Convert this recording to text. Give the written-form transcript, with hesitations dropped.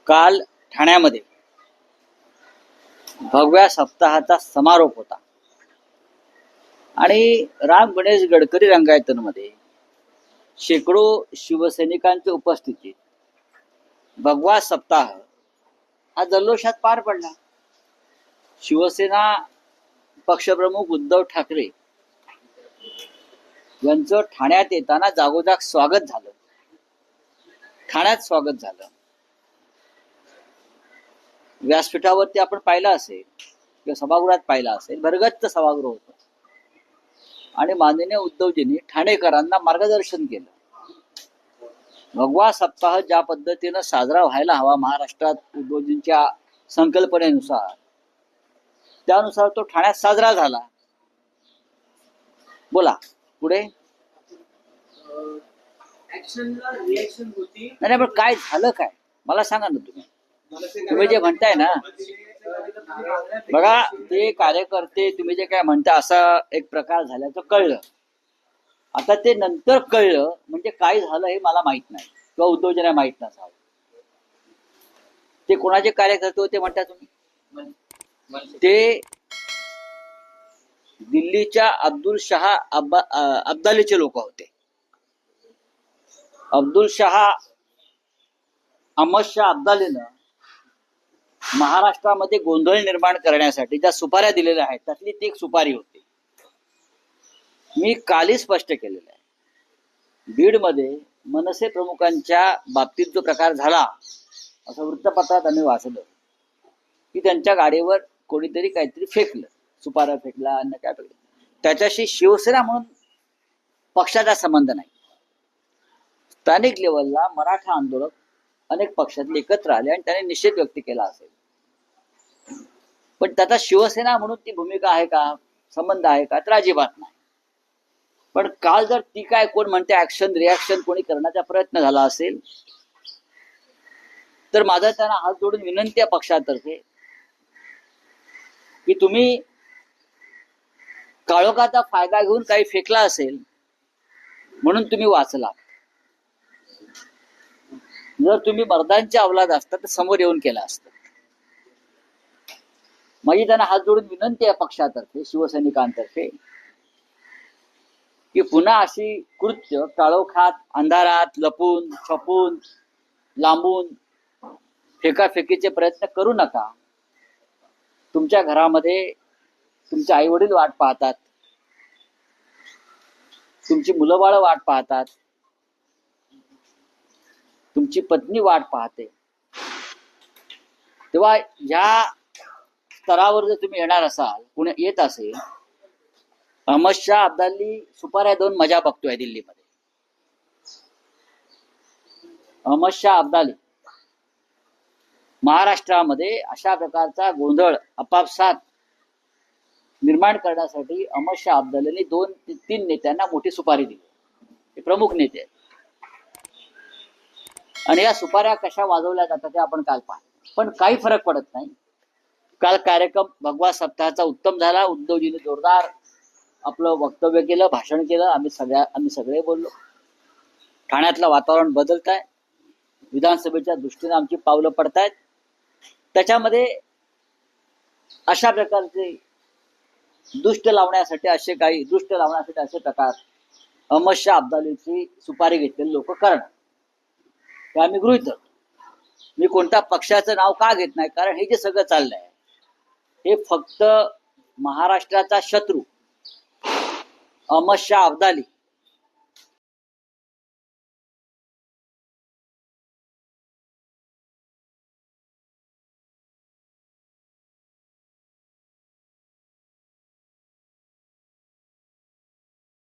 काल ठाण्यामध्ये भगव्या सप्ताहाचा समारोप होता आणि राम गणेश गडकरी रंगायतनमध्ये शेकडो शिवसैनिकांच्या उपस्थितीत भगवा सप्ताह हा जल्लोषात पार पडला. शिवसेना पक्षप्रमुख उद्धव ठाकरे यांचं ठाण्यात येताना जागोजाग स्वागत झालं. ठाण्यात स्वागत झालं. व्यासपीठावरती आपण पाहिलं असेल किंवा सभागृहात पाहिलं असेल, भरगच्च सभागृह होतं आणि माननीय उद्धवजींनी ठाणेकरांना मार्गदर्शन केलं. भगवा सप्ताह ज्या पद्धतीनं साजरा व्हायला हवा महाराष्ट्रात उद्धवजींच्या संकल्पनेनुसार, त्यानुसार तो ठाण्यात साजरा झाला. बोला पुढे. नाही पण काय झालं, काय मला सांगा ना. तुम्ही जे म्हणताय ना, बघा ते कार्यकर्ते तुम्ही जे काय म्हणता असा एक प्रकार झाल्याचं कळलं. आता ते नंतर कळलं म्हणजे काय झालं हे मला माहित नाही किंवा उद्धवजींना माहित नसावं. ते कोणाचे कार्यकर्ते होते म्हणता तुम्ही? ते दिल्लीच्या अब्दुल शहा अब्दालीचे लोक होते. अब्दुल शहा अहमद शाह अब्दालीनं महाराष्ट्रामध्ये गोंधळ निर्माण करण्यासाठी ज्या सुपाऱ्या दिलेल्या आहेत त्यातली ती एक सुपारी होती. मी कालही स्पष्ट केलेलं आहे. बीडमध्ये मनसे प्रमुखांच्या बाबतीत जो प्रकार झाला असं वृत्तपत्रात आम्ही वाचलं की त्यांच्या गाडीवर कोणीतरी काहीतरी फेकलं, सुपारा फेकला, अन्न काय फेकलं. त्याच्याशी शिवसेना म्हणून पक्षाचा संबंध नाही. स्थानिक लेवलला मराठा आंदोलक अनेक पक्षातले एकत्र आले आणि त्याने निषेध व्यक्त केला असेल, पण त्याचा शिवसेना म्हणून ती भूमिका आहे का, संबंध आहे का, तर अजिबात नाही. पण काल जर ती काय कोण म्हणते ऍक्शन रिॲक्शन कोणी करण्याचा प्रयत्न झाला असेल तर माझा त्यांना हात जोडून विनंती आहे पक्षातर्फे की तुम्ही काळोखाचा फायदा घेऊन काही फेकला असेल म्हणून तुम्ही वाचला. जर तुम्ही मर्दांच्या अवलाद असता तर समोर येऊन केला असतं. माझी त्यांना हात जोडून विनंती आहे पक्षातर्फे, शिवसैनिकांतर्फे, की पुन्हा अशी कृत्य काळोखात अंधारात लपून छपून लांबून फेकाफेकीचे प्रयत्न करू नका. तुमच्या घरामध्ये तुमचे आई वडील वाट पाहतात, तुमची मुलं बाळ वाट पाहतात, तुमची पत्नी वाट पाहते. तेव्हा या स्तरावर जर तुम्ही येणार असाल, पुणे येत असेल, अहमद शाह अब्दाली सुपाऱ्या दोन मजा बघतोय दिल्लीमध्ये. अहमद शाह अब्दाली महाराष्ट्रामध्ये अशा प्रकारचा गोंधळ आपापसात निर्माण करण्यासाठी अहमद शाह अब्दालीने 2 ते 3 नेत्यांना मोठी सुपारी दिली. हे प्रमुख नेते आहेत आणि या सुपाऱ्या कशा वाजवल्या जातात ते आपण काल पाहिलं. पण काही फरक पडत नाही. काल कार्यक्रम भगवा सप्ताहाचा उत्तम झाला. उद्धवजींनी जोरदार आपलं वक्तव्य केलं, भाषण केलं. आम्ही सगळे बोललो. ठाण्यातलं वातावरण बदलत आहे. विधानसभेच्या दृष्टीने आमची पावलं पडतायत. त्याच्यामध्ये अशा प्रकारचे दुष्ट लावण्यासाठी असे प्रकार अहमद शाह अब्दालीची सुपारी घेतलेले लोक करणं हे आम्ही गृहीत धरतो. मी कोणत्या पक्षाचं नाव का घेत नाही, कारण हे जे सगळं चाललंय हे फक्त महाराष्ट्राचा शत्रू अहमद शाह अब्दाली